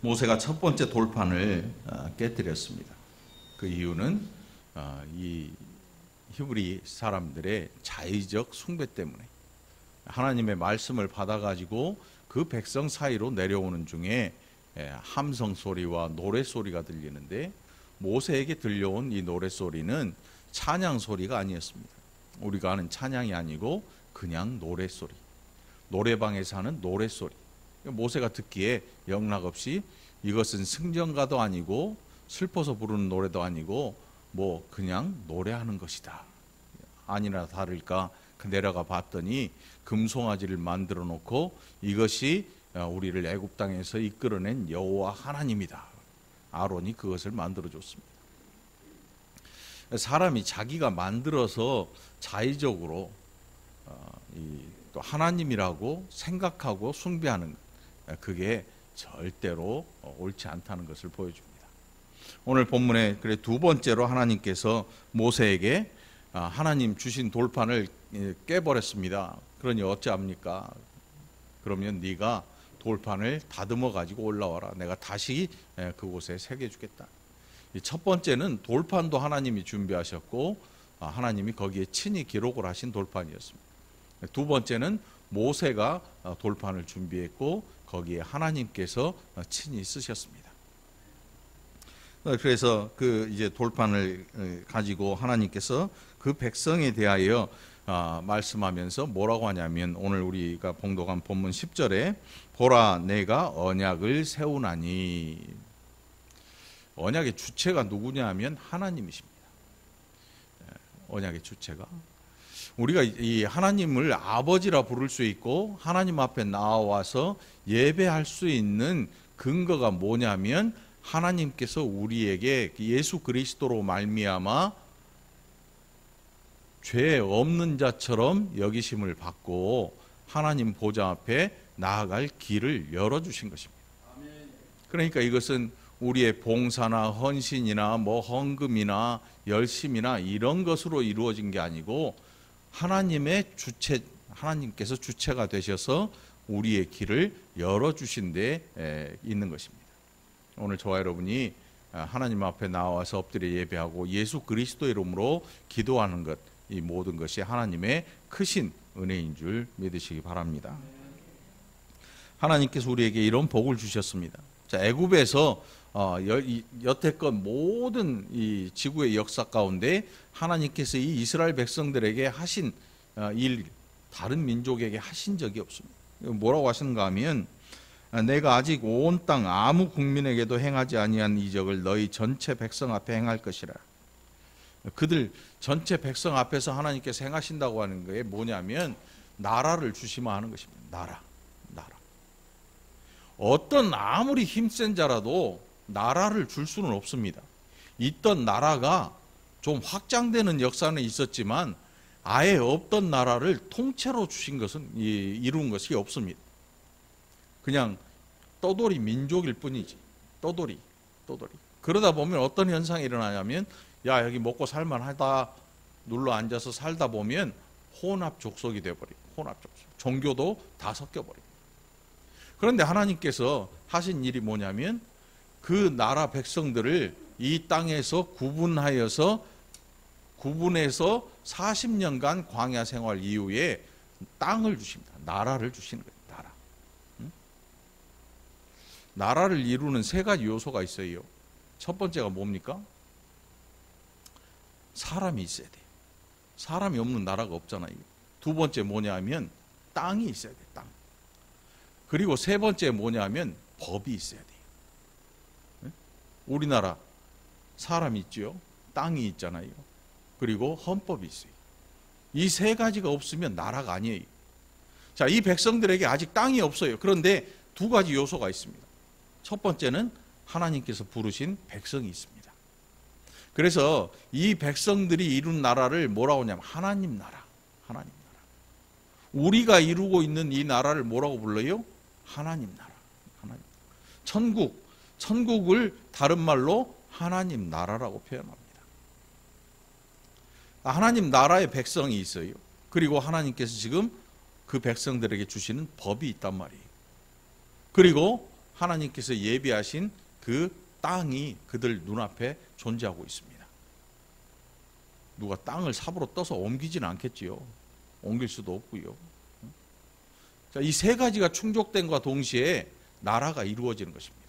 모세가 첫 번째 돌판을 깨뜨렸습니다. 그 이유는 이 히브리 사람들의 자의적 숭배 때문에 하나님의 말씀을 받아가지고 그 백성 사이로 내려오는 중에 함성 소리와 노래 소리가 들리는데, 모세에게 들려온 이 노래 소리는 찬양 소리가 아니었습니다. 우리가 아는 찬양이 아니고 그냥 노래 소리, 노래방에서 하는 노래 소리. 모세가 듣기에 영락없이 이것은 승전가도 아니고 슬퍼서 부르는 노래도 아니고 뭐 그냥 노래하는 것이다. 아니나 다를까 내려가 봤더니 금송아지를 만들어 놓고 이것이 우리를 애굽 땅에서 이끌어낸 여호와 하나님이다. 아론이 그것을 만들어 줬습니다. 사람이 자기가 만들어서 자의적으로 또 하나님이라고 생각하고 숭배하는 것, 그게 절대로 옳지 않다는 것을 보여줍니다. 오늘 본문에 그래 두 번째로 하나님께서 모세에게 하나님 주신 돌판을 깨버렸습니다. 그러니 어찌합니까? 그러면 네가 돌판을 다듬어 가지고 올라와라. 내가 다시 그곳에 새겨주겠다. 첫 번째는 돌판도 하나님이 준비하셨고 하나님이 거기에 친히 기록을 하신 돌판이었습니다. 두 번째는 모세가 돌판을 준비했고 거기에 하나님께서 친히 쓰셨습니다. 그래서 그 이제 돌판을 가지고 하나님께서 그 백성에 대하여 말씀하면서 뭐라고 하냐면, 오늘 우리가 봉독한 본문 10절에 보라 내가 언약을 세우나니, 언약의 주체가 누구냐 하면 하나님이십니다. 언약의 주체가, 우리가 이 하나님을 아버지라 부를 수 있고 하나님 앞에 나와서 예배할 수 있는 근거가 뭐냐면, 하나님께서 우리에게 예수 그리스도로 말미암아 죄 없는 자처럼 여기심을 받고 하나님 보좌 앞에 나아갈 길을 열어주신 것입니다. 그러니까 이것은 우리의 봉사나 헌신이나 뭐 헌금이나 열심이나 이런 것으로 이루어진 게 아니고 하나님의 주체, 하나님께서 주체가 되셔서 우리의 길을 열어주신 데 있는 것입니다. 오늘 저와 여러분이 하나님 앞에 나와서 엎드려 예배하고 예수 그리스도 이름으로 기도하는 것, 이 모든 것이 하나님의 크신 은혜인 줄 믿으시기 바랍니다. 하나님께서 우리에게 이런 복을 주셨습니다. 자, 애굽에서 여태껏 모든 이 지구의 역사 가운데 하나님께서 이 이스라엘 백성들에게 하신 일, 다른 민족에게 하신 적이 없습니다. 뭐라고 하시는가 하면, 내가 아직 온 땅 아무 국민에게도 행하지 아니한 이적을 너희 전체 백성 앞에 행할 것이라. 그들 전체 백성 앞에서 하나님께서 행하신다고 하는 게 뭐냐면 나라를 주시면 하는 것입니다. 나라. 어떤 아무리 힘센 자라도 나라를 줄 수는 없습니다. 있던 나라가 좀 확장되는 역사는 있었지만 아예 없던 나라를 통째로 주신 것은 이룬 것이 없습니다. 그냥 떠돌이 민족일 뿐이지. 떠돌이. 그러다 보면 어떤 현상이 일어나냐면, 야 여기 먹고 살만하다 눌러 앉아서 살다 보면 혼합 족속이 되어버리고, 혼합 족속, 종교도 다 섞여버리고. 그런데 하나님께서 하신 일이 뭐냐면 그 나라 백성들을 이 땅에서 구분해서 40년간 광야 생활 이후에 땅을 주십니다. 나라를 주시는 거예요. 나라. 나라를 이루는 세 가지 요소가 있어요. 첫 번째가 뭡니까? 사람이 있어야 돼요. 사람이 없는 나라가 없잖아요. 두 번째 뭐냐 하면 땅이 있어야 돼요. 땅. 그리고 세 번째 뭐냐 하면 법이 있어야 돼요. 우리나라 사람이 있죠. 땅이 있잖아요. 그리고 헌법이 있어요. 이 세 가지가 없으면 나라가 아니에요. 자, 이 백성들에게 아직 땅이 없어요. 그런데 두 가지 요소가 있습니다. 첫 번째는 하나님께서 부르신 백성이 있습니다. 그래서 이 백성들이 이룬 나라를 뭐라고 하냐면 하나님 나라. 하나님 나라. 우리가 이루고 있는 이 나라를 뭐라고 불러요? 하나님 나라. 하나님. 천국을 다른 말로 하나님 나라라고 표현합니다. 하나님 나라의 백성이 있어요. 그리고 하나님께서 지금 그 백성들에게 주시는 법이 있단 말이에요. 그리고 하나님께서 예비하신 그 땅이 그들 눈앞에 존재하고 있습니다. 누가 땅을 삽으로 떠서 옮기지는 않겠지요. 옮길 수도 없고요. 자, 이 세 가지가 충족된과 동시에 나라가 이루어지는 것입니다.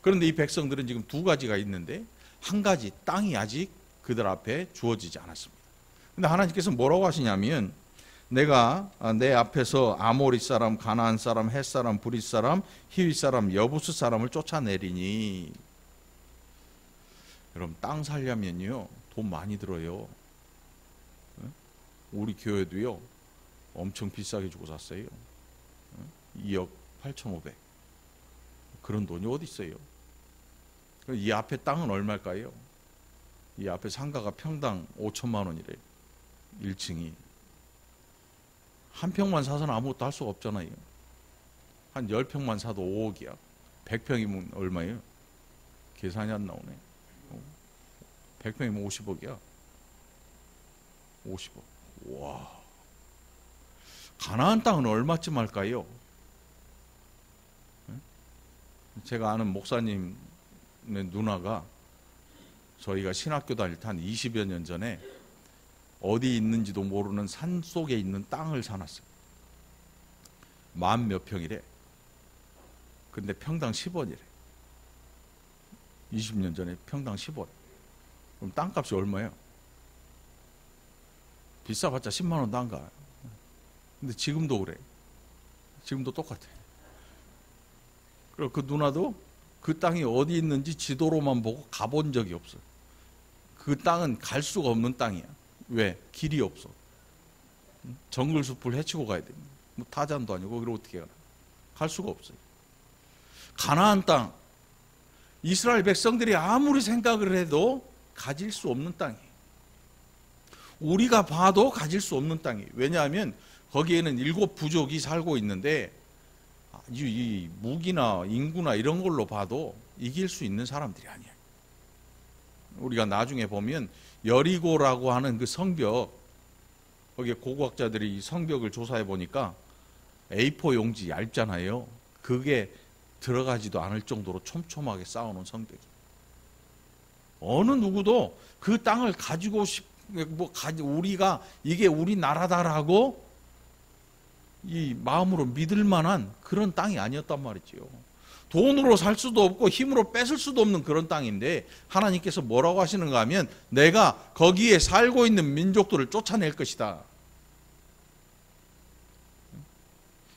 그런데 이 백성들은 지금 두 가지가 있는데 한 가지 땅이 아직 그들 앞에 주어지지 않았습니다. 근데 하나님께서 뭐라고 하시냐면 내가 내 앞에서 아모리 사람, 가나안 사람, 헷 사람, 브릿 사람, 히윗 사람, 여부스 사람을 쫓아내리니. 여러분 땅 살려면요 돈 많이 들어요. 우리 교회도요 엄청 비싸게 주고 샀어요. 2억 8,500. 그런 돈이 어디 있어요? 이 앞에 땅은 얼마일까요? 이 앞에 상가가 평당 5천만 원이래요. 1층이. 한 평만 사서는 아무것도 할 수가 없잖아요. 한 10평만 사도 5억이야. 100평이면 얼마예요? 계산이 안 나오네. 100평이면 50억이야. 50억. 와. 가나안 땅은 얼마쯤 할까요? 제가 아는 목사님의 누나가 저희가 신학교 다닐 때 한 20여 년 전에 어디 있는지도 모르는 산 속에 있는 땅을 사놨어요. 10,000몇 평이래. 근데 평당 10원이래. 20년 전에 평당 10원. 그럼 땅값이 얼마예요? 비싸봤자 10만 원도 안 가. 근데 지금도 그래. 지금도 똑같아. 그리고 그 누나도 그 땅이 어디 있는지 지도로만 보고 가본 적이 없어. 그 땅은 갈 수가 없는 땅이야. 왜? 길이 없어. 정글숲을 헤치고 가야 돼. 뭐 타잔도 아니고 거기를 어떻게 가나? 갈 수가 없어요. 가나안 땅. 이스라엘 백성들이 아무리 생각을 해도 가질 수 없는 땅이에요. 우리가 봐도 가질 수 없는 땅이에요. 왜냐하면 거기에는 7 부족이 살고 있는데 이 무기나 인구나 이런 걸로 봐도 이길 수 있는 사람들이 아니에요. 우리가 나중에 보면 여리고라고 하는 그 성벽, 거기에 고고학자들이 이 성벽을 조사해 보니까 A4 용지 얇잖아요. 그게 들어가지도 않을 정도로 촘촘하게 쌓아놓은 성벽이. 어느 누구도 그 땅을 가지고 우리가 이게 우리 나라다라고 이 마음으로 믿을 만한 그런 땅이 아니었단 말이지요. 돈으로 살 수도 없고 힘으로 뺏을 수도 없는 그런 땅인데 하나님께서 뭐라고 하시는가 하면 내가 거기에 살고 있는 민족들을 쫓아낼 것이다.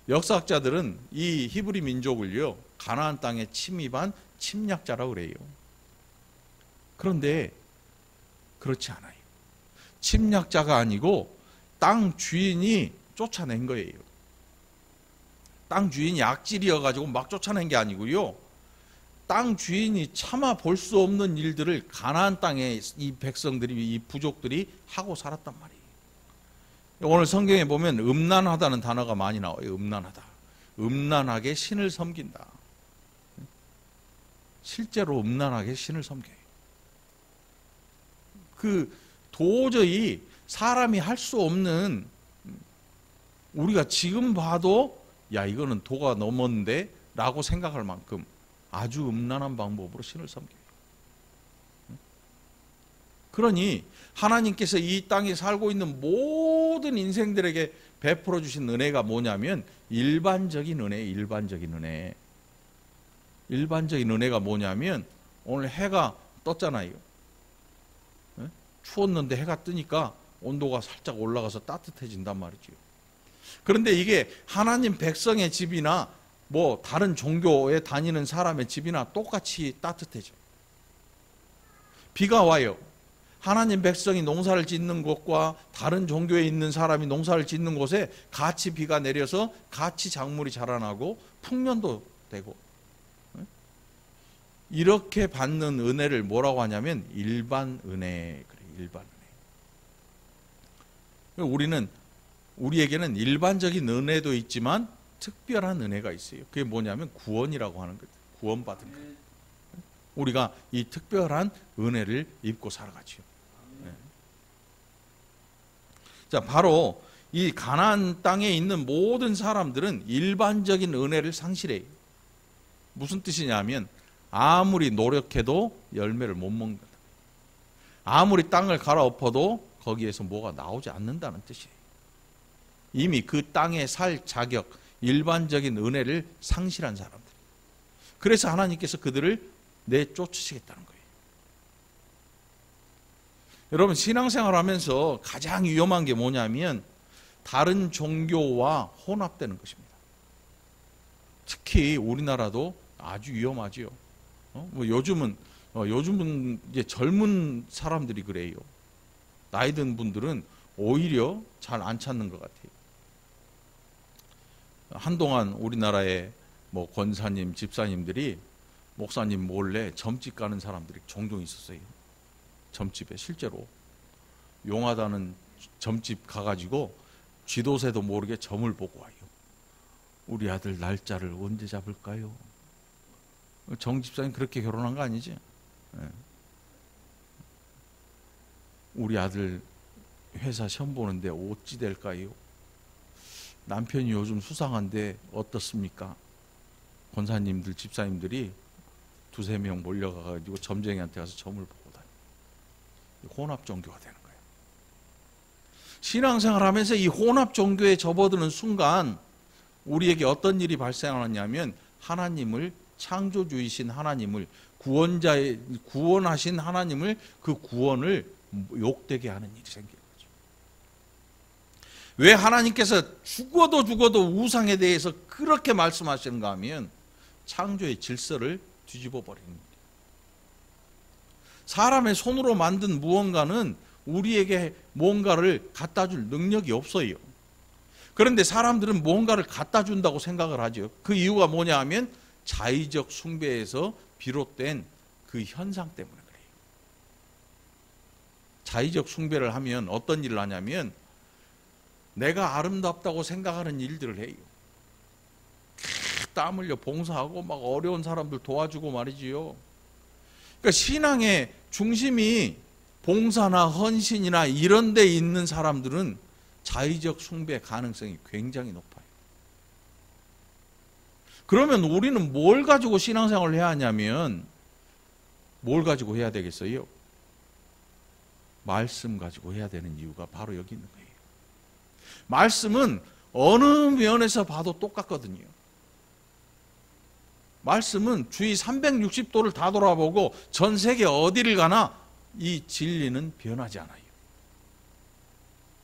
역사학자들은 이 히브리 민족을요 가나안 땅에 침입한 침략자라고 그래요. 그런데 그렇지 않아요. 침략자가 아니고 땅 주인이 쫓아낸 거예요. 땅 주인이 악질이어가지고 막 쫓아낸 게 아니고요. 땅 주인이 참아 볼 수 없는 일들을 가나안 땅에 이 백성들이, 이 부족들이 하고 살았단 말이에요. 오늘 성경에 보면 음란하다는 단어가 많이 나와요. 음란하다. 음란하게 신을 섬긴다. 실제로 음란하게 신을 섬겨요. 그 도저히 사람이 할 수 없는, 우리가 지금 봐도 야 이거는 도가 넘었는데 라고 생각할 만큼 아주 음란한 방법으로 신을 섬겨요. 그러니 하나님께서 이 땅에 살고 있는 모든 인생들에게 베풀어 주신 은혜가 뭐냐면 일반적인 은혜. 일반적인 은혜가 뭐냐면 오늘 해가 떴잖아요. 추웠는데 해가 뜨니까 온도가 살짝 올라가서 따뜻해진단 말이죠. 그런데 이게 하나님 백성의 집이나 뭐 다른 종교에 다니는 사람의 집이나 똑같이 따뜻해져. 비가 와요. 하나님 백성이 농사를 짓는 곳과 다른 종교에 있는 사람이 농사를 짓는 곳에 같이 비가 내려서 같이 작물이 자라나고 풍년도 되고, 이렇게 받는 은혜를 뭐라고 하냐면 일반 은혜. 그래, 일반 은혜. 우리에게는 일반적인 은혜도 있지만 특별한 은혜가 있어요. 그게 뭐냐면 구원이라고 하는 거죠. 구원받은 것. 우리가 이 특별한 은혜를 입고 살아가죠. 자, 바로 이 가나안 땅에 있는 모든 사람들은 일반적인 은혜를 상실해요. 무슨 뜻이냐면 아무리 노력해도 열매를 못 먹는다. 아무리 땅을 갈아엎어도 거기에서 뭐가 나오지 않는다는 뜻이에요. 이미 그 땅에 살 자격, 일반적인 은혜를 상실한 사람들. 그래서 하나님께서 그들을 내쫓으시겠다는 거예요. 여러분, 신앙생활 하면서 가장 위험한 게 뭐냐면 다른 종교와 혼합되는 것입니다. 특히 우리나라도 아주 위험하지요. 요즘은 이제 젊은 사람들이 그래요. 나이 든 분들은 오히려 잘 안 찾는 것 같아요. 한동안 우리나라의 권사님, 집사님들이 목사님 몰래 점집 가는 사람들이 종종 있었어요. 점집에 실제로 용하다는 점집 가가지고 쥐도새도 모르게 점을 보고 와요. 우리 아들 날짜를 언제 잡을까요? 정 집사님 그렇게 결혼한 거 아니지? 네. 우리 아들 회사 시험 보는데 어찌 될까요? 남편이 요즘 수상한데 어떻습니까? 권사님들, 집사님들이 두세 명 몰려가가지고 점쟁이한테 가서 점을 보고 다녀요. 혼합 종교가 되는 거예요. 신앙생활 하면서 이 혼합 종교에 접어드는 순간 우리에게 어떤 일이 발생하느냐면 하나님을, 창조주이신 하나님을, 구원하신 하나님을, 그 구원을 욕되게 하는 일이 생기는 거죠. 왜 하나님께서 죽어도 우상에 대해서 그렇게 말씀하시는가 하면 창조의 질서를 뒤집어 버리는 거예요. 사람의 손으로 만든 무언가는 우리에게 뭔가를 갖다 줄 능력이 없어요. 그런데 사람들은 뭔가를 갖다 준다고 생각을 하죠. 그 이유가 뭐냐 하면 자의적 숭배에서 비롯된 그 현상 때문에 그래요. 자의적 숭배를 하면 어떤 일을 하냐면 내가 아름답다고 생각하는 일들을 해요. 땀 흘려 봉사하고 막 어려운 사람들 도와주고 말이지요. 그러니까 신앙의 중심이 봉사나 헌신이나 이런 데 있는 사람들은 자의적 숭배 가능성이 굉장히 높아요. 그러면 우리는 뭘 가지고 신앙생활을 해야 하냐면 뭘 가지고 해야 되겠어요? 말씀 가지고 해야 되는 이유가 바로 여기 있는 거예요. 말씀은 어느 면에서 봐도 똑같거든요. 말씀은 주위 360도를 다 돌아보고 전 세계 어디를 가나 이 진리는 변하지 않아요.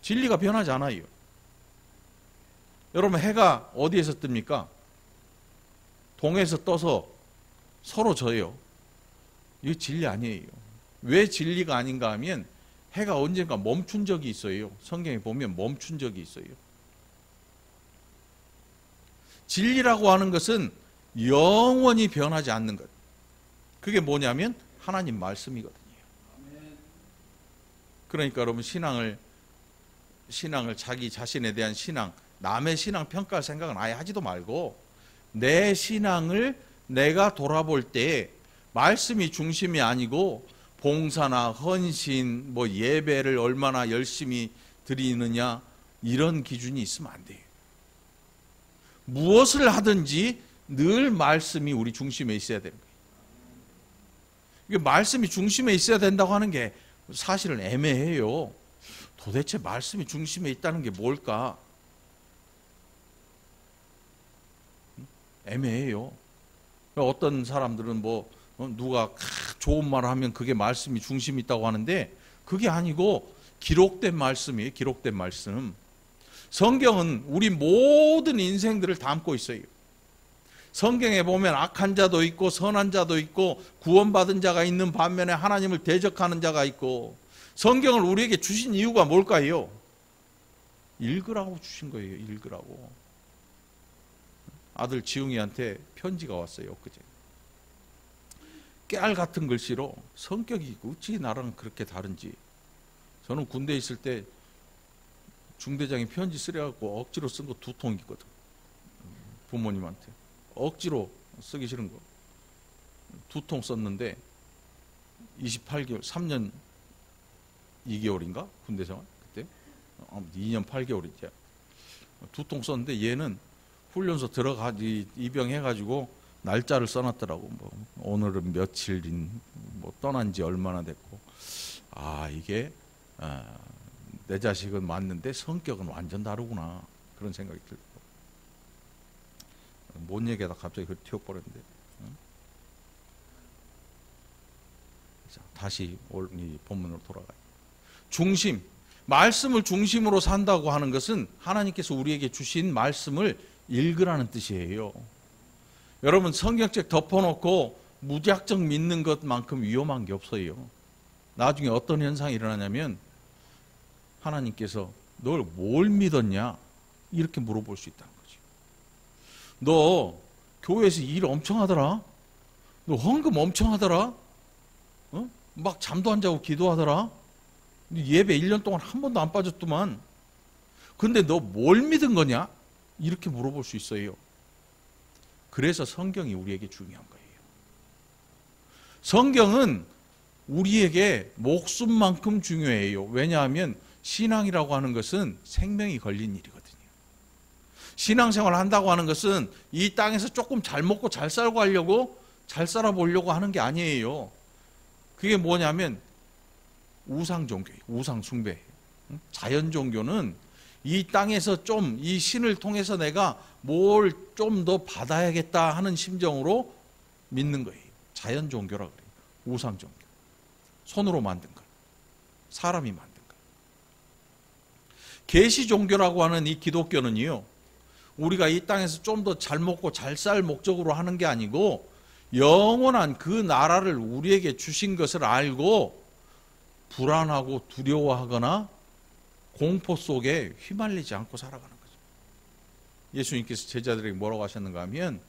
진리가 변하지 않아요. 여러분, 해가 어디에서 뜹니까? 동에서 떠서 서로 져요. 이게 진리 아니에요. 왜 진리가 아닌가 하면 해가 언젠가 멈춘 적이 있어요. 성경에 보면 멈춘 적이 있어요. 진리라고 하는 것은 영원히 변하지 않는 것. 그게 뭐냐면 하나님 말씀이거든요. 그러니까 여러분, 신앙을 자기 자신에 대한 신앙, 남의 신앙 평가할 생각은 아예 하지도 말고 내 신앙을 내가 돌아볼 때 말씀이 중심이 아니고 봉사나 헌신, 예배를 얼마나 열심히 드리느냐 이런 기준이 있으면 안 돼요. 무엇을 하든지 늘 말씀이 우리 중심에 있어야 되는 거예요. 이게 말씀이 중심에 있어야 된다고 하는 게 사실은 애매해요. 도대체 말씀이 중심에 있다는 게 뭘까? 애매해요. 어떤 사람들은 누가 좋은 말을 하면 그게 말씀이 중심이 있다고 하는데 그게 아니고 기록된 말씀이에요. 기록된 말씀. 성경은 우리 모든 인생들을 담고 있어요. 성경에 보면 악한 자도 있고 선한 자도 있고 구원받은 자가 있는 반면에 하나님을 대적하는 자가 있고, 성경을 우리에게 주신 이유가 뭘까요? 읽으라고 주신 거예요. 읽으라고. 아들 지웅이한테 편지가 왔어요. 엊그제. 깨알 같은 글씨로 성격이 어찌 나랑 그렇게 다른지. 저는 군대에 있을 때 중대장이 편지 쓰려고 억지로 쓴 거 2통 있거든. 부모님한테. 억지로 쓰기 싫은 거 2통 썼는데 28개월, 3년 2개월인가? 군대 생활 그때 2년 8개월이지. 2통 썼는데 얘는 훈련소 들어가지 입영해가지고 날짜를 써놨더라고. 뭐 오늘은 며칠인, 뭐 떠난 지 얼마나 됐고. 이게 내 자식은 맞는데 성격은 완전 다르구나, 그런 생각이 들고. 뭔 얘기하다 갑자기 그 튀어버렸는데. 자, 다시 이 본문으로 돌아가요. 중심, 말씀을 중심으로 산다고 하는 것은 하나님께서 우리에게 주신 말씀을 읽으라는 뜻이에요. 여러분, 성경책 덮어놓고 무작정 믿는 것만큼 위험한 게 없어요. 나중에 어떤 현상이 일어나냐면 하나님께서 널 뭘 믿었냐, 이렇게 물어볼 수 있다는 거죠. 너 교회에서 일 엄청 하더라? 너 헌금 엄청 하더라? 막 잠도 안 자고 기도하더라? 예배 1년 동안 한 번도 안 빠졌더만. 근데 너 뭘 믿은 거냐? 이렇게 물어볼 수 있어요. 그래서 성경이 우리에게 중요한 거예요. 성경은 우리에게 목숨만큼 중요해요. 왜냐하면 신앙이라고 하는 것은 생명이 걸린 일이거든요. 신앙생활 한다고 하는 것은 이 땅에서 조금 잘 먹고 잘 살고 하려고, 잘 살아보려고 하는 게 아니에요. 그게 뭐냐면 우상 종교예요. 우상 숭배예요. 자연 종교는 이 땅에서 좀 이 신을 통해서 내가 뭘 좀 더 받아야겠다 하는 심정으로 믿는 거예요. 자연 종교라고 그래요. 우상 종교. 손으로 만든 것, 사람이 만든 것. 계시 종교라고 하는 이 기독교는요, 우리가 이 땅에서 좀 더 잘 먹고 잘 살 목적으로 하는 게 아니고 영원한 그 나라를 우리에게 주신 것을 알고 불안하고 두려워하거나 공포 속에 휘말리지 않고 살아가는 거죠. 예수님께서 제자들에게 뭐라고 하셨는가 하면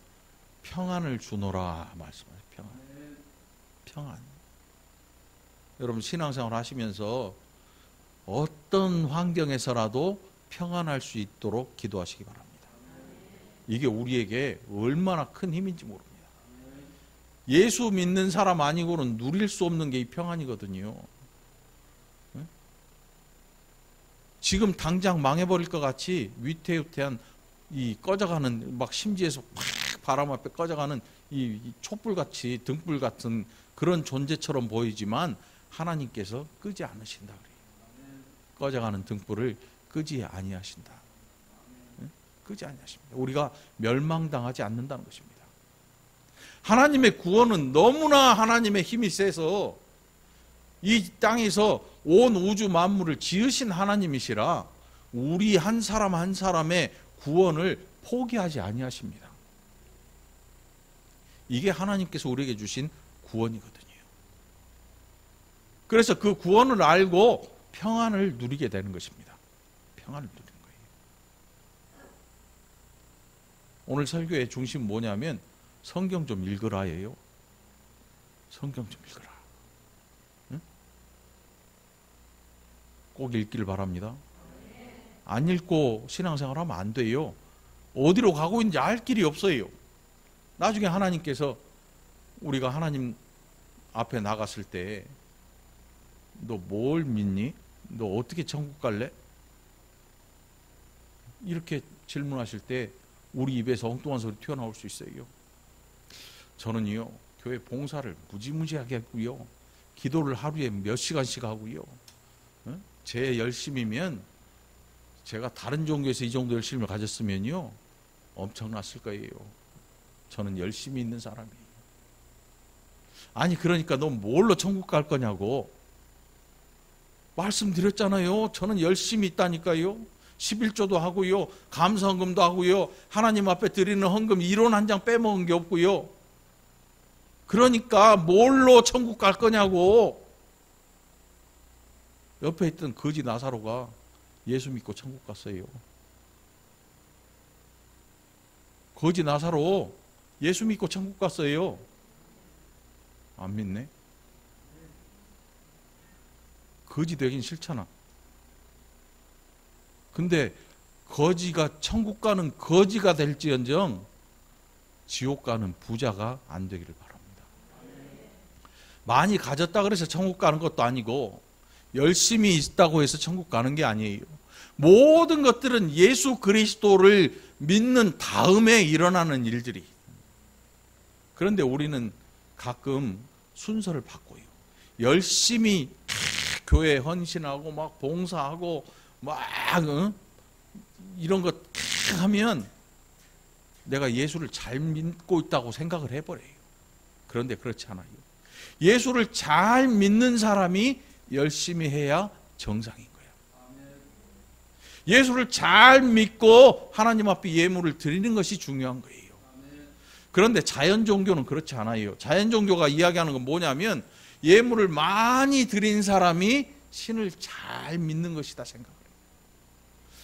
평안을 주노라 말씀하세요. 평안. 여러분, 신앙생활 하시면서 어떤 환경에서라도 평안할 수 있도록 기도하시기 바랍니다. 이게 우리에게 얼마나 큰 힘인지 모릅니다. 예수 믿는 사람 아니고는 누릴 수 없는 게 이 평안이거든요. 지금 당장 망해버릴 것 같이 위태위태한 이 꺼져가는, 막 심지에서 팍 바람 앞에 꺼져가는 이 촛불같이 등불 같은 그런 존재처럼 보이지만 하나님께서 끄지 않으신다 그래요. 꺼져가는 등불을 끄지 아니하신다. 끄지 아니하십니다. 우리가 멸망당하지 않는다는 것입니다. 하나님의 구원은 너무나 하나님의 힘이 세서 이 땅에서 온 우주 만물을 지으신 하나님이시라 우리 한 사람 한 사람의 구원을 포기하지 아니하십니다. 이게 하나님께서 우리에게 주신 구원이거든요. 그래서 그 구원을 알고 평안을 누리게 되는 것입니다. 평안을 누리는 거예요. 오늘 설교의 중심은 뭐냐면 성경 좀 읽으라예요. 성경 좀 읽으라. 응? 꼭 읽기를 바랍니다. 안 읽고 신앙생활하면 안 돼요. 어디로 가고 있는지 알 길이 없어요. 나중에 하나님께서 우리가 하나님 앞에 나갔을 때 너 뭘 믿니? 너 어떻게 천국 갈래? 이렇게 질문하실 때 우리 입에서 엉뚱한 소리 튀어나올 수 있어요. 저는요, 교회 봉사를 무지무지하게 했고요, 기도를 하루에 몇 시간씩 하고요, 제 열심이면 제가 다른 종교에서 이 정도 열심을 가졌으면요 엄청났을 거예요. 저는 열심히 있는 사람이에요. 아니, 그러니까 너 뭘로 천국 갈 거냐고 말씀드렸잖아요. 저는 열심히 있다니까요. 11조도 하고요, 감사헌금도 하고요, 하나님 앞에 드리는 헌금 1원 한 장 빼먹은 게 없고요. 그러니까 뭘로 천국 갈 거냐고. 옆에 있던 거지 나사로가 예수 믿고 천국 갔어요. 거지 나사로 예수 믿고 천국 갔어요. 안 믿네? 거지 되긴 싫잖아. 근데 거지가 천국 가는 거지가 될지언정 지옥 가는 부자가 안 되기를 바랍니다. 많이 가졌다 그래서 천국 가는 것도 아니고 열심히 있다고 해서 천국 가는 게 아니에요. 모든 것들은 예수 그리스도를 믿는 다음에 일어나는 일들이, 그런데 우리는 가끔 순서를 바꿔요. 열심히 교회에 헌신하고 막 봉사하고 막 이런 것 하면 내가 예수를 잘 믿고 있다고 생각을 해버려요. 그런데 그렇지 않아요. 예수를 잘 믿는 사람이 열심히 해야 정상인 거예요. 예수를 잘 믿고 하나님 앞에 예물을 드리는 것이 중요한 거예요. 그런데 자연 종교는 그렇지 않아요. 자연 종교가 이야기하는 건 뭐냐면 예물을 많이 드린 사람이 신을 잘 믿는 것이다 생각을 해요.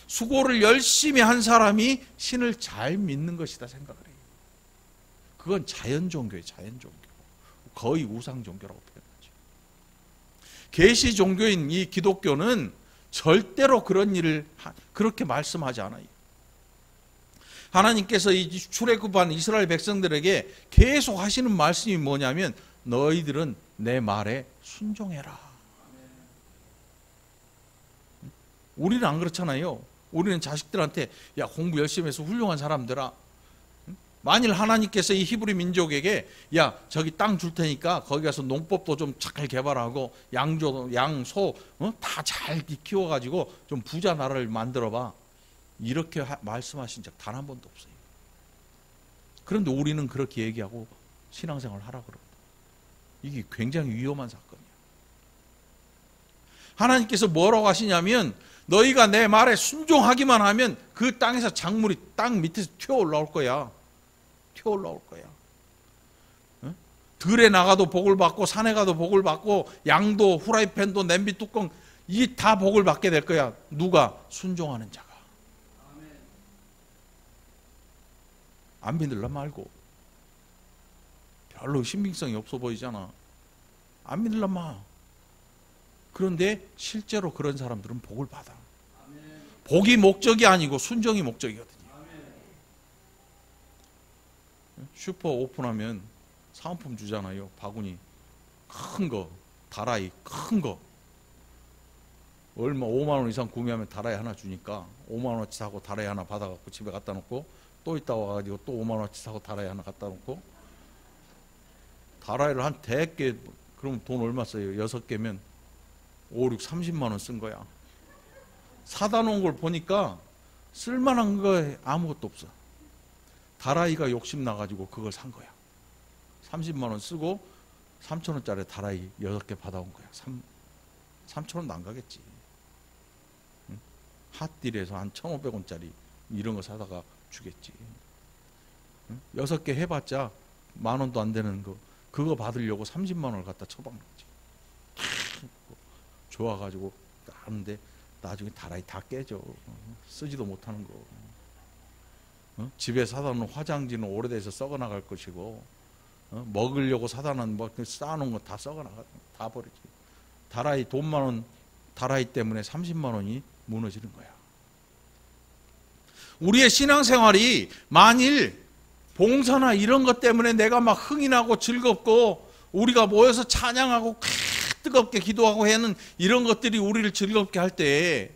수고를 열심히 한 사람이 신을 잘 믿는 것이다 생각을 해요. 그건 자연 종교예요. 자연 종교. 거의 우상 종교라고 표현하죠. 계시 종교인 이 기독교는 절대로 그런 일을 그렇게 말씀하지 않아요. 하나님께서 이 출애굽한 이스라엘 백성들에게 계속 하시는 말씀이 뭐냐면 너희들은 내 말에 순종해라. 우리는 안 그렇잖아요. 우리는 자식들한테 야 공부 열심히 해서 훌륭한 사람들아. 만일 하나님께서 이 히브리 민족에게 야 저기 땅 줄 테니까 거기 가서 농법도 좀 잘 개발하고 양, 소 다 잘 키워가지고 좀 부자 나라를 만들어봐. 이렇게 말씀하신 적 단 한 번도 없어요. 그런데 우리는 그렇게 얘기하고 신앙생활을 하라고 그럽니다. 이게 굉장히 위험한 사건이에요. 하나님께서 뭐라고 하시냐면 너희가 내 말에 순종하기만 하면 그 땅에서 작물이 땅 밑에서 튀어 올라올 거야. 튀어 올라올 거야. 들에 나가도 복을 받고 산에 가도 복을 받고 양도 후라이팬도 냄비 뚜껑 이 다 복을 받게 될 거야. 누가? 순종하는 자가. 안 믿을라 말고. 별로 신빙성이 없어 보이잖아. 안 믿을라 마. 그런데 실제로 그런 사람들은 복을 받아. 복이 목적이 아니고 순종이 목적이거든요. 슈퍼 오픈하면 사은품 주잖아요. 바구니 큰 거, 다라이 큰 거. 얼마 5만 원 이상 구매하면 다라이 하나 주니까 5만 원어치 사고 다라이 하나 받아갖고 집에 갖다 놓고 또 있다 와가지고 또 5만 원어치 사고 다라이 하나 갖다 놓고 다라이를 한 100개 그럼 돈 얼마 써요? 6개면 5, 6, 30만 원 쓴 거야. 사다 놓은 걸 보니까 쓸만한 거 아무것도 없어. 다라이가 욕심 나가지고 그걸 산 거야. 30만 원 쓰고 3천 원짜리 다라이 6개 받아온 거야. 3천 원도 안 가겠지. 핫딜에서 한 1,500원짜리 이런 거 사다가 주겠지. 6개 해봤자 10,000원도 안 되는 거 그거 받으려고 30만 원을 갖다 처박는 거지. 좋아가지고 하는데 나중에 다라이 다 깨져. 쓰지도 못하는 거. 집에 사다 놓은 화장지는 오래돼서 썩어나갈 것이고 먹으려고 사다 놓은 뭐 쌓아놓은 거 다 썩어나가 다 버리지. 다라이 돈 10,000원 다라이 때문에 30만 원이 무너지는 거야. 우리의 신앙생활이 만일 봉사나 이런 것 때문에 내가 막 흥이 나고 즐겁고 우리가 모여서 찬양하고 뜨겁게 기도하고 하는 이런 것들이 우리를 즐겁게 할 때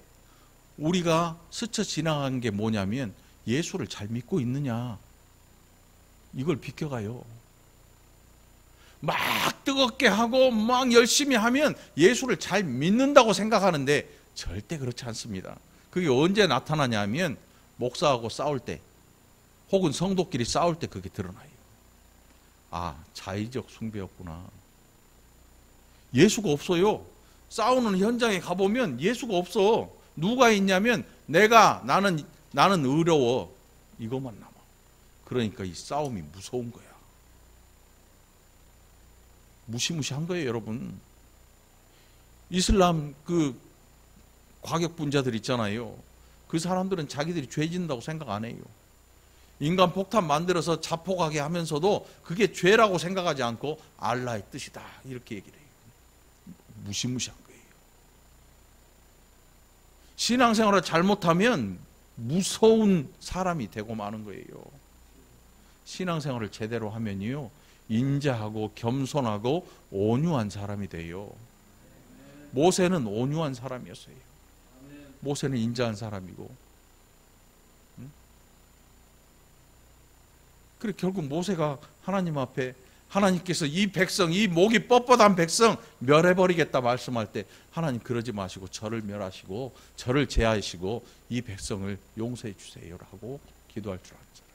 우리가 스쳐 지나간 게 뭐냐면 예수를 잘 믿고 있느냐 이걸 비켜가요. 막 뜨겁게 하고 막 열심히 하면 예수를 잘 믿는다고 생각하는데 절대 그렇지 않습니다. 그게 언제 나타나냐면 목사하고 싸울 때 혹은 성도끼리 싸울 때 그게 드러나요. 아, 자의적 숭배였구나. 예수가 없어요. 싸우는 현장에 가보면 예수가 없어. 누가 있냐면 나는 의로워. 이것만 남아. 그러니까 이 싸움이 무서운 거야. 무시무시한 거예요, 여러분. 이슬람 그 과격분자들 있잖아요. 그 사람들은 자기들이 죄 짓는다고 생각 안 해요. 인간 폭탄 만들어서 자폭하게 하면서도 그게 죄라고 생각하지 않고 알라의 뜻이다 이렇게 얘기를 해요. 무시무시한 거예요. 신앙생활을 잘못하면 무서운 사람이 되고 마는 거예요. 신앙생활을 제대로 하면요 인자하고 겸손하고 온유한 사람이 돼요. 모세는 온유한 사람이었어요. 모세는 인자한 사람이고 그래 결국 모세가 하나님 앞에 하나님께서 이 백성, 이 목이 뻣뻣한 백성 멸해버리겠다 말씀할 때 하나님 그러지 마시고 저를 멸하시고 저를 제하시고 이 백성을 용서해 주세요라고 기도할 줄 알았잖아요.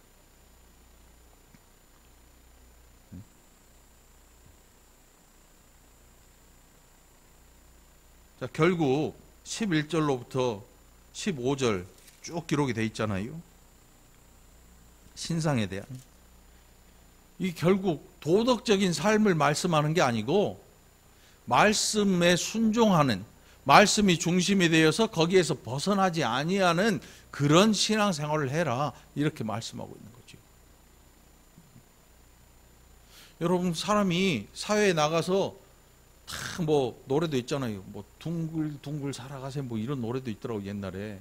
자, 결국 11절로부터 15절 쭉 기록이 돼 있잖아요. 신상에 대한. 이 결국 도덕적인 삶을 말씀하는 게 아니고 말씀에 순종하는, 말씀이 중심이 되어서 거기에서 벗어나지 아니하는 그런 신앙생활을 해라 이렇게 말씀하고 있는 거죠. 여러분 사람이 사회에 나가서 다 뭐 노래도 있잖아요. 뭐 둥글둥글 살아가세요 뭐 이런 노래도 있더라고 옛날에.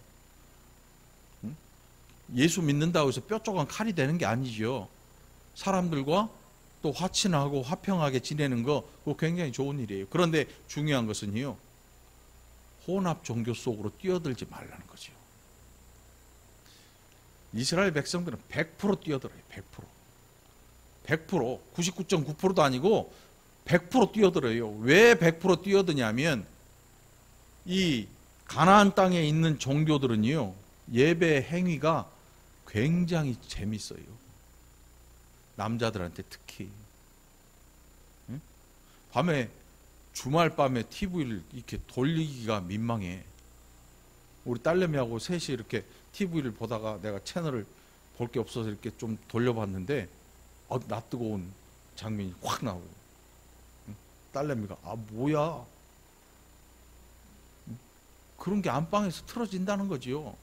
예수 믿는다고 해서 뾰족한 칼이 되는 게 아니죠. 사람들과 또 화친하고 화평하게 지내는 거 그거 굉장히 좋은 일이에요. 그런데 중요한 것은요, 혼합 종교 속으로 뛰어들지 말라는 거죠. 이스라엘 백성들은 100% 뛰어들어요. 100%. 99.9%도 아니고 100% 뛰어들어요. 왜 100% 뛰어드냐면 이 가나안 땅에 있는 종교들은요, 예배 행위가 굉장히 재밌어요. 남자들한테 특히. 밤에 주말 밤에 TV를 이렇게 돌리기가 민망해. 우리 딸내미하고 셋이 이렇게 TV를 보다가 내가 채널을 볼 게 없어서 이렇게 좀 돌려봤는데 낯뜨거운 장면이 확 나오고 딸내미가 뭐야? 그런 게 안방에서 틀어진다는 거지요.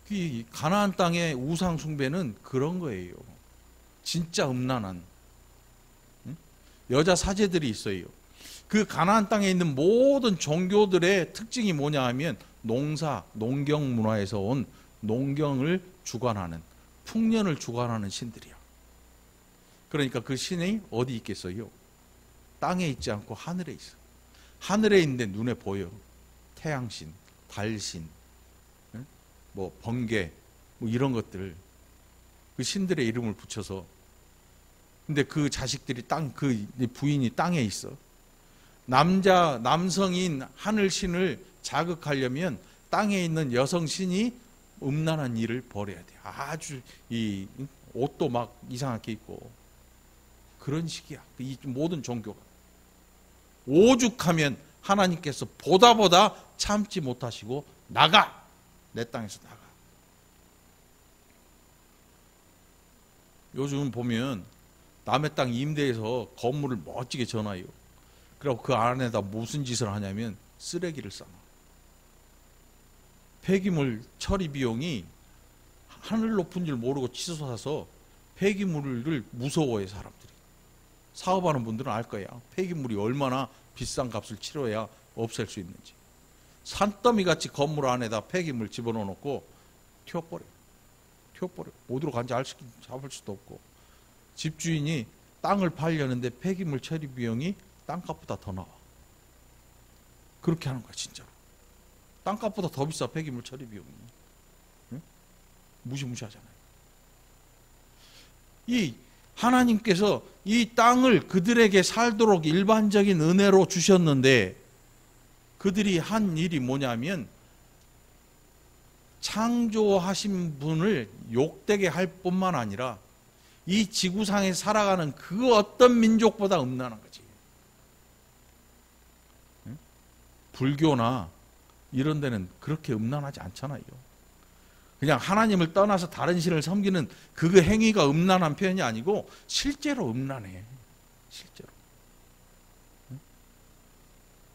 이 가나안 땅의 우상 숭배는 그런 거예요. 진짜 음란한 여자 사제들이 있어요. 그 가나안 땅에 있는 모든 종교들의 특징이 뭐냐 하면 농경 문화에서 온 농경을 주관하는, 풍년을 주관하는 신들이야. 그러니까 그 신이 어디 있겠어요? 땅에 있지 않고 하늘에 있어. 하늘에 있는데 눈에 보여. 태양신, 달신, 뭐 번개, 뭐 이런 것들, 그 신들의 이름을 붙여서. 근데 그 자식들이 그 부인이 땅에 있어. 남성인 하늘신을 자극하려면 땅에 있는 여성신이 음란한 일을 벌여야 돼. 아주 이 옷도 막 이상하게 입고 그런 식이야. 이 모든 종교가. 오죽하면 하나님께서 보다 참지 못하시고 나가! 내 땅에서 나가. 요즘 보면 남의 땅 임대해서 건물을 멋지게 전화요. 그리고 그 안에다 무슨 짓을 하냐면 쓰레기를 쌓아. 폐기물 처리 비용이 하늘 높은 줄 모르고 치솟아서 폐기물을 무서워해 사람들이. 사업하는 분들은 알 거야. 폐기물이 얼마나 비싼 값을 치러야 없앨 수 있는지. 산더미같이 건물 안에다 폐기물 집어넣어놓고 튀어버려. 어디로 간지 잡을 수도 없고. 집주인이 땅을 팔려는데 폐기물 처리 비용이 땅값보다 더 나와. 그렇게 하는 거야 진짜로. 땅값보다 더 비싸 폐기물 처리 비용이. 응? 무시무시하잖아요. 이 하나님께서 이 땅을 그들에게 살도록 일반적인 은혜로 주셨는데 그들이 한 일이 뭐냐면 창조하신 분을 욕되게 할 뿐만 아니라 이 지구상에 살아가는 그 어떤 민족보다 음란한 거지. 불교나 이런 데는 그렇게 음란하지 않잖아요. 그냥 하나님을 떠나서 다른 신을 섬기는 그 행위가 음란한 표현이 아니고 실제로 음란해. 실제로.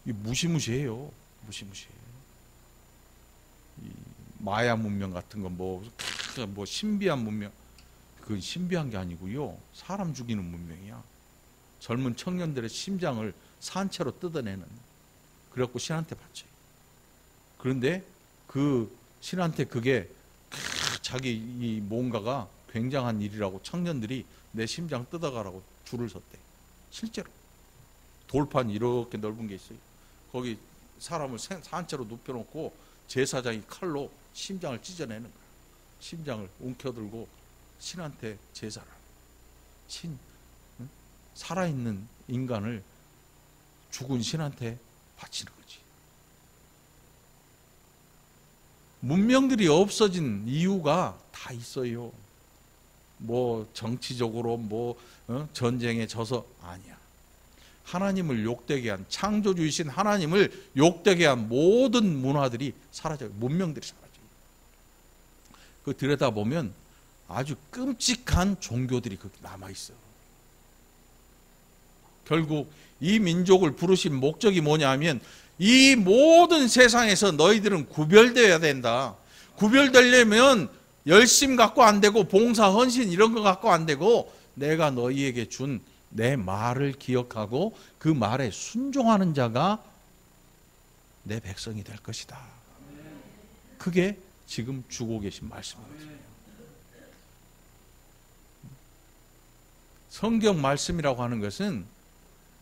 이 무시무시해요. 무시무시해요. 이 마야 문명 같은 건 뭐 신비한 문명, 그건 신비한 게 아니고요. 사람 죽이는 문명이야. 젊은 청년들의 심장을 산채로 뜯어내는. 그래갖고 신한테 바쳐요. 그런데 그 신한테 그게 자기 이 뭔가가 굉장한 일이라고 청년들이 내 심장 뜯어가라고 줄을 섰대. 실제로. 돌판 이렇게 넓은 게 있어요. 거기 사람을 산채로 눕혀놓고 제사장이 칼로 심장을 찢어내는 거야. 심장을 움켜들고 신한테 제사를 신 살아있는 인간을 죽은 신한테 바치는 거지. 문명들이 없어진 이유가 다 있어요. 뭐 정치적으로 뭐 전쟁에 져서 아니야. 하나님을 욕되게 한, 창조주이신 하나님을 욕되게 한 모든 문화들이 사라져요. 문명들이 사라져요. 그 들여다보면 아주 끔찍한 종교들이 거기 남아있어요. 결국 이 민족을 부르신 목적이 뭐냐면 이 모든 세상에서 너희들은 구별되어야 된다. 구별되려면 열심 갖고 안 되고 봉사, 헌신 이런 거 갖고 안 되고 내가 너희에게 준 내 말을 기억하고 그 말에 순종하는 자가 내 백성이 될 것이다. 그게 지금 주고 계신 말씀이거든요. 성경 말씀이라고 하는 것은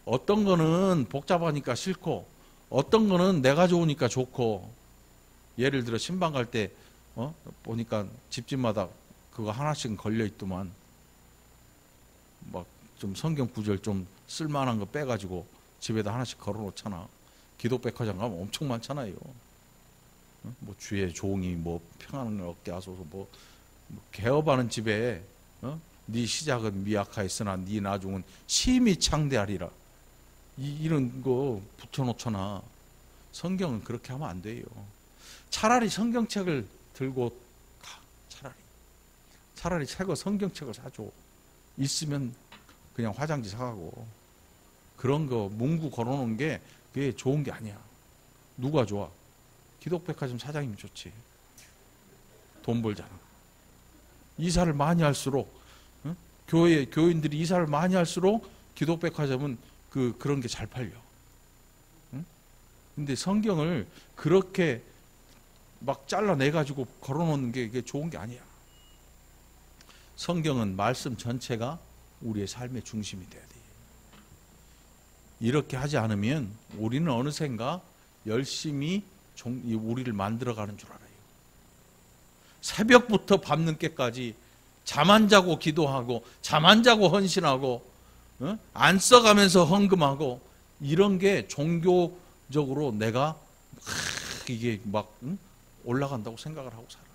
어떤 거는 복잡하니까 싫고 어떤 거는 내가 좋으니까 좋고, 예를 들어 신방 갈 때 보니까 집집마다 그거 하나씩 걸려 있더만, 막 좀 성경 구절 좀 쓸만한 거 빼가지고 집에다 하나씩 걸어 놓잖아. 기독백화점 가면 엄청 많잖아요. 뭐 주의 종이 뭐 평안을 얻게 하소서, 뭐 개업하는 집에 네 시작은 미약하였으나 네 나중은 심히 창대하리라, 이런 거 붙여놓잖아. 성경은 그렇게 하면 안 돼요. 차라리 성경책을 들고 가. 차라리 새거 성경책을 사줘. 있으면 그냥 화장지 사가고. 그런 거 문구 걸어놓은 게 그게 좋은 게 아니야. 누가 좋아? 기독백화점 사장님이 좋지. 돈 벌잖아. 이사를 많이 할수록, 교인들이 이사를 많이 할수록 기독백화점은 그런 게 잘 팔려. 근데 성경을 그렇게 막 잘라내가지고 걸어놓는 게 이게 좋은 게 아니야. 성경은 말씀 전체가 우리의 삶의 중심이 돼야 돼. 이렇게 하지 않으면 우리는 어느샌가 열심히 우리를 만들어가는 줄 알아요. 새벽부터 밤늦게까지 잠 안 자고 기도하고 잠 안 자고 헌신하고 안 써가면서 헌금하고, 이런 게 종교적으로 내가 이게 막 올라간다고 생각을 하고 살아.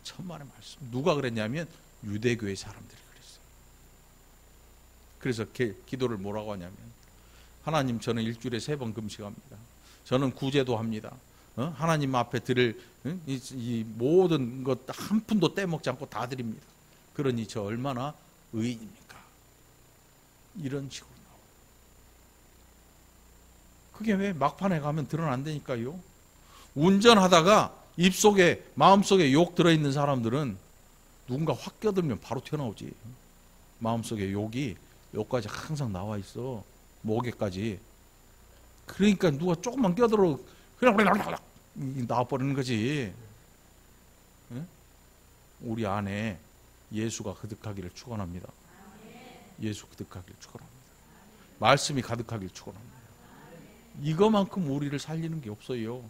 천만의 말씀. 누가 그랬냐면 유대교의 사람들이 그랬어요. 그래서 기도를 뭐라고 하냐면, 하나님, 저는 일주일에 3번 금식합니다. 저는 구제도 합니다. 하나님 앞에 드릴 이 모든 것 한 푼도 떼먹지 않고 다 드립니다. 그러니 저 얼마나 의인입니까? 이런 식으로 나와요. 그게 왜 막판에 가면 드러난다니까요. 운전하다가 입속에, 마음속에 욕 들어있는 사람들은 누군가 확 껴들면 바로 튀어나오지. 마음속에 욕이 여기까지 항상 나와 있어. 목에까지. 그러니까 누가 조금만 껴들어 그냥 나와버리는 거지. 우리 안에 예수가 가득하기를 축원합니다. 예수 가득하기를 축원합니다. 말씀이 가득하기를 축원합니다. 이거만큼 우리를 살리는 게 없어요.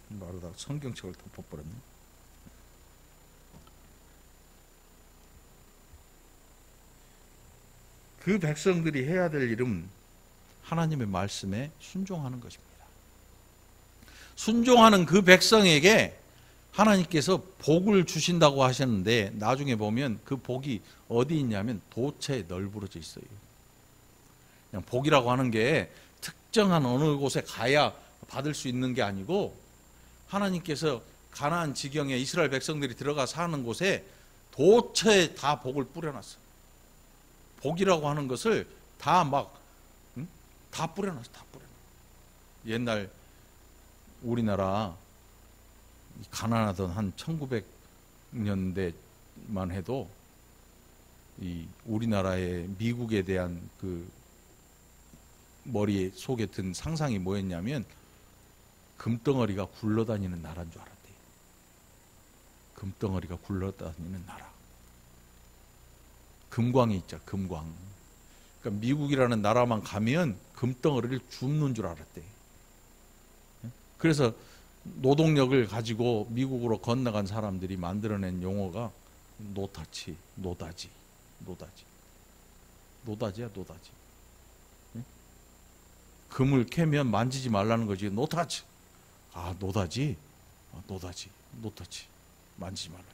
말하다가 성경책을 덮어버렸네. 그 백성들이 해야 될 일은 하나님의 말씀에 순종하는 것입니다. 순종하는 그 백성에게 하나님께서 복을 주신다고 하셨는데, 나중에 보면 그 복이 어디 있냐면 도처에 널브러져 있어요. 그냥 복이라고 하는 게 특정한 어느 곳에 가야 받을 수 있는 게 아니고, 하나님께서 가나안 지경에 이스라엘 백성들이 들어가 사는 곳에 도처에 다 복을 뿌려놨어요. 복이라고 하는 것을 다 뿌려놨어. 다 뿌려놨어. 옛날 우리나라 가난하던 한 1900년대만 해도 이 우리나라의 미국에 대한 그 머리 속에 든 상상이 뭐였냐면 금덩어리가 굴러다니는 나라인 줄 알았대요. 금덩어리가 굴러다니는 나라. 금광이 있죠. 금광. 그러니까 미국이라는 나라만 가면 금덩어리를 줍는 줄 알았대. 그래서 노동력을 가지고 미국으로 건너간 사람들이 만들어낸 용어가 노타치, 노다지, 노다지. 노다지야, 노다지. 응? 금을 캐면 만지지 말라는 거지. 노타치. 아, 노다지? 아, 노다지, 노타치. 만지지 말라.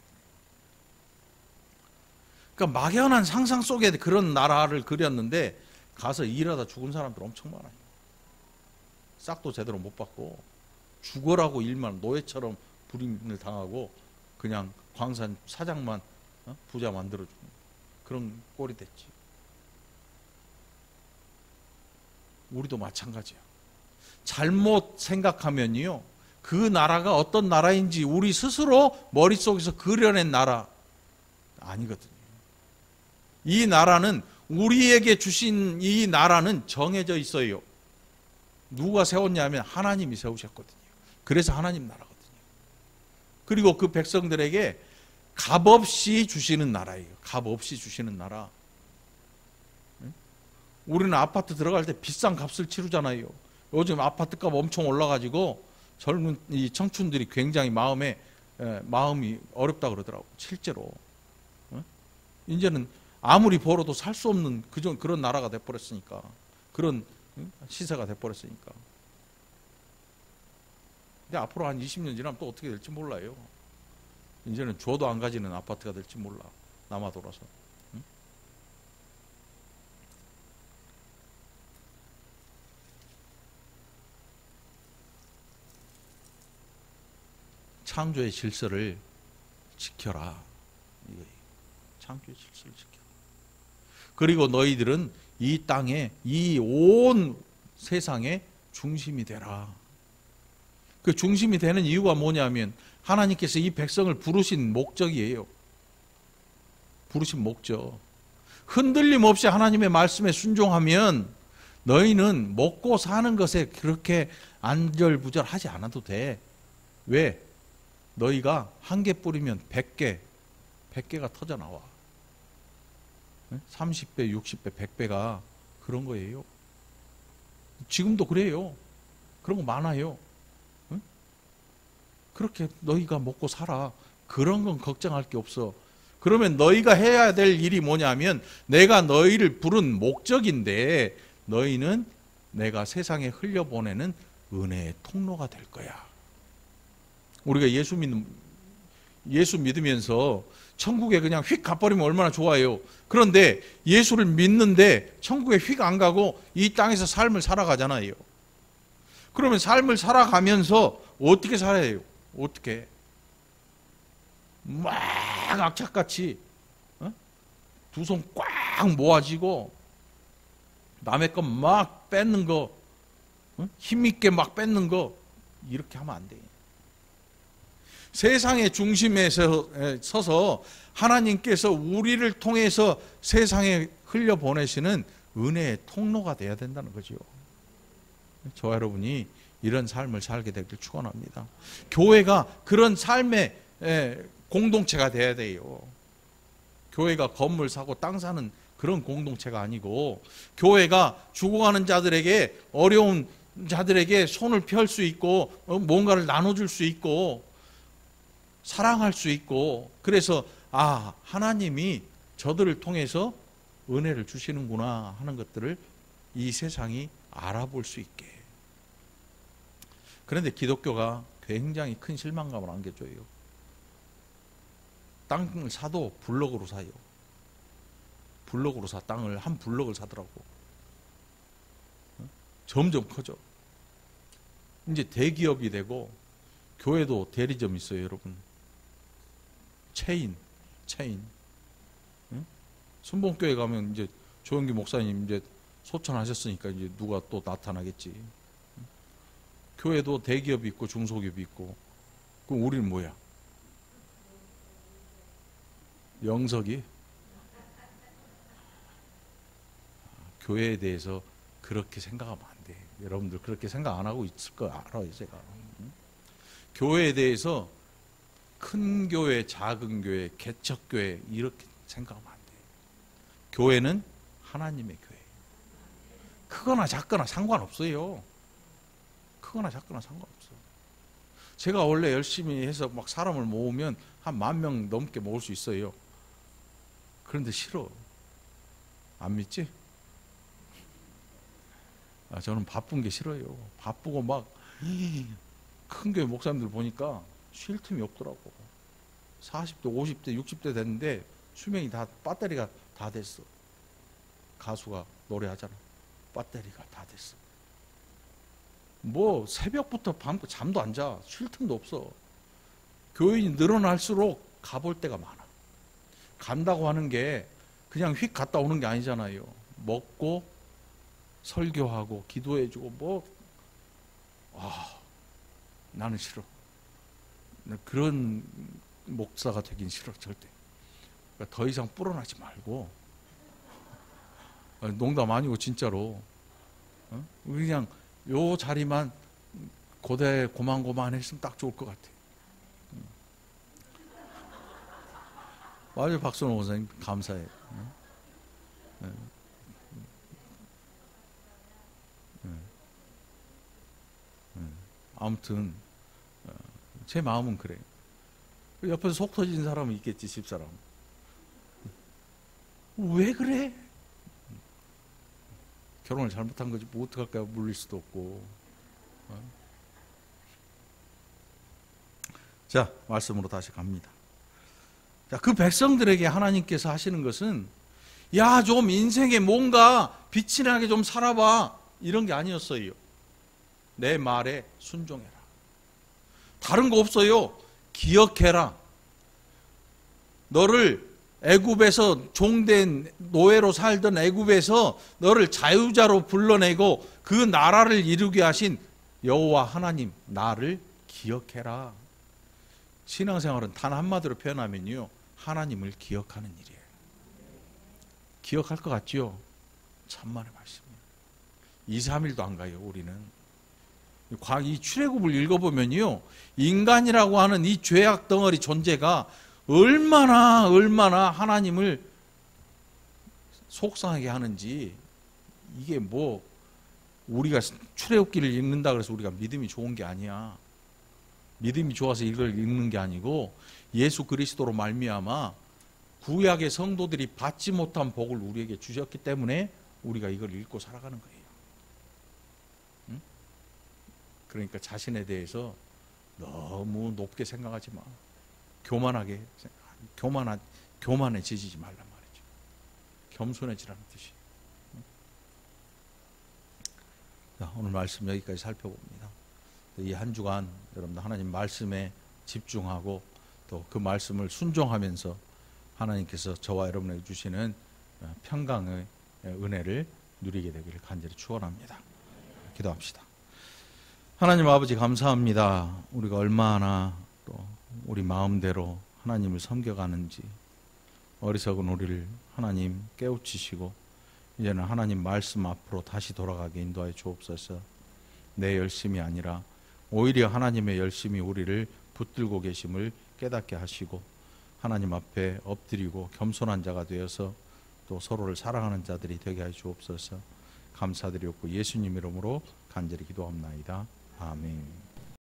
그러니까 막연한 상상 속에 그런 나라를 그렸는데 가서 일하다 죽은 사람들 엄청 많아요. 싹도 제대로 못 받고 죽어라고 일만 노예처럼 불임을 당하고 그냥 광산 사장만 부자 만들어주는 그런 꼴이 됐지. 우리도 마찬가지야. 잘못 생각하면요, 그 나라가 어떤 나라인지 우리 스스로 머릿속에서 그려낸 나라 아니거든요. 이 나라는, 우리에게 주신 이 나라는 정해져 있어요. 누가 세웠냐면 하나님이 세우셨거든요. 그래서 하나님 나라거든요. 그리고 그 백성들에게 값없이 주시는 나라예요. 값없이 주시는 나라. 우리는 아파트 들어갈 때 비싼 값을 치르잖아요. 요즘 아파트 값 엄청 올라가지고 젊은 이 청춘들이 굉장히 마음이 어렵다 그러더라고. 실제로 이제는 아무리 벌어도 살 수 없는 그런 나라가 돼버렸으니까, 그런 시세가 돼버렸으니까. 근데 앞으로 한 20년 지나면 또 어떻게 될지 몰라요. 이제는 줘도 안 가지는 아파트가 될지 몰라. 남아 돌아서. 창조의 질서를 지켜라. 이거예요. 창조의 질서를 지켜라. 그리고 너희들은 이 땅에, 이 온 세상의 중심이 되라. 그 중심이 되는 이유가 뭐냐면 하나님께서 이 백성을 부르신 목적이에요. 부르신 목적. 흔들림 없이 하나님의 말씀에 순종하면 너희는 먹고 사는 것에 그렇게 안절부절하지 않아도 돼. 왜? 너희가 한 개 뿌리면 100개가 터져 나와. 30배, 60배, 100배가 그런 거예요. 지금도 그래요. 그런 거 많아요. 그렇게 너희가 먹고 살아. 그런 건 걱정할 게 없어. 그러면 너희가 해야 될 일이 뭐냐면, 내가 너희를 부른 목적인데 너희는 내가 세상에 흘려보내는 은혜의 통로가 될 거야. 우리가 예수 믿으면서 천국에 그냥 휙 가버리면 얼마나 좋아요. 그런데 예수를 믿는데 천국에 휙 안 가고 이 땅에서 삶을 살아가잖아요. 그러면 삶을 살아가면서 어떻게 살아야 해요? 어떻게? 막 악착같이 두 손 꽉 모아지고 남의 것 막 뺏는 거, 힘있게 막 뺏는 거, 이렇게 하면 안 돼요. 세상의 중심에 서서 하나님께서 우리를 통해서 세상에 흘려보내시는 은혜의 통로가 되어야 된다는 거죠. 저와 여러분이 이런 삶을 살게 되길 축원합니다. 교회가 그런 삶의 공동체가 돼야 돼요. 교회가 건물 사고 땅 사는 그런 공동체가 아니고, 교회가 죽어가는 자들에게, 어려운 자들에게 손을 펼 수 있고 뭔가를 나눠줄 수 있고 사랑할 수 있고, 그래서 하나님이 저들을 통해서 은혜를 주시는구나 하는 것들을 이 세상이 알아볼 수 있게. 그런데 기독교가 굉장히 큰 실망감을 안겨줘요. 땅을 사도 블럭으로 사요. 블럭으로 사. 땅을 한 블럭을 사더라고. 점점 커져. 이제 대기업이 되고, 교회도 대리점 있어요, 여러분. 체인. 순복교회 가면 이제 조영기 목사님 이제 소천하셨으니까 이제 누가 또 나타나겠지. 교회도 대기업이 있고 중소기업이 있고. 그럼 우리는 뭐야? 영석이? 교회에 대해서 그렇게 생각하면 안 돼. 여러분들 그렇게 생각 안 하고 있을 거 알아요, 제가. 교회에 대해서 큰 교회, 작은 교회, 개척교회 이렇게 생각하면 안 돼. 교회는 하나님의 교회. 크거나 작거나 상관없어요. 크거나 작거나 상관없어. 제가 원래 열심히 해서 막 사람을 모으면 한 10,000명 넘게 모을 수 있어요. 그런데 싫어. 안 믿지? 저는 바쁜 게 싫어요. 바쁘고 막 큰 교회 목사님들 보니까 쉴 틈이 없더라고. 40대, 50대, 60대 됐는데 수명이 다 배터리가 다 됐어. 가수가 노래하잖아. 배터리가 다 됐어. 뭐 새벽부터 밤 잠도 안 자. 쉴 틈도 없어. 교인이 늘어날수록 가볼 데가 많아. 간다고 하는 게 그냥 휙 갔다 오는 게 아니잖아요. 먹고 설교하고 기도해주고 나는 싫어. 그런 목사가 되긴 싫어. 절대. 그러니까 더 이상 불어나지 말고, 농담 아니고 진짜로 그냥 요 자리만 고대 고만고만 했으면 딱 좋을 것 같아. 맞아요, 박선호 원사님 감사해요. 아무튼 제 마음은 그래요. 옆에서 속 터진 사람은 있겠지, 집사람. 왜 그래? 결혼을 잘못한 거지 뭐 어떡할까요? 물릴 수도 없고. 자, 말씀으로 다시 갑니다. 자, 그 백성들에게 하나님께서 하시는 것은 야, 좀 인생에 뭔가 빛이 나게 좀 살아봐, 이런 게 아니었어요. 내 말에 순종해라. 다른 거 없어요. 기억해라. 너를 애굽에서 종된 노예로 살던 애굽에서 너를 자유자로 불러내고 그 나라를 이루게 하신 여호와 하나님, 나를 기억해라. 신앙생활은 단 한마디로 표현하면요, 하나님을 기억하는 일이에요. 기억할 것 같죠? 천만의 말씀이에요. 2, 3일도 안 가요, 우리는. 이 출애굽을 읽어보면요, 인간이라고 하는 이 죄악 덩어리 존재가 얼마나 하나님을 속상하게 하는지, 이게 뭐 우리가 출애굽기를 읽는다 그래서 우리가 믿음이 좋은 게 아니야. 믿음이 좋아서 이걸 읽는 게 아니고 예수 그리스도로 말미암아 구약의 성도들이 받지 못한 복을 우리에게 주셨기 때문에 우리가 이걸 읽고 살아가는 거예요. 응? 그러니까 자신에 대해서 너무 높게 생각하지 마. 교만해지지 말란 말이죠. 겸손해지라는 뜻이. 자, 오늘 말씀 여기까지 살펴봅니다. 이 한 주간 여러분들 하나님 말씀에 집중하고 또 그 말씀을 순종하면서 하나님께서 저와 여러분에게 주시는 평강의 은혜를 누리게 되기를 간절히 축원합니다. 기도합시다. 하나님 아버지 감사합니다. 우리가 얼마나 또 우리 마음대로 하나님을 섬겨가는지, 어리석은 우리를 하나님 깨우치시고 이제는 하나님 말씀 앞으로 다시 돌아가게 인도하여 주옵소서. 내 열심이 아니라 오히려 하나님의 열심이 우리를 붙들고 계심을 깨닫게 하시고 하나님 앞에 엎드리고 겸손한 자가 되어서 또 서로를 사랑하는 자들이 되게 하여 주옵소서. 감사드리옵고 예수님 이름으로 간절히 기도합나이다. 아멘.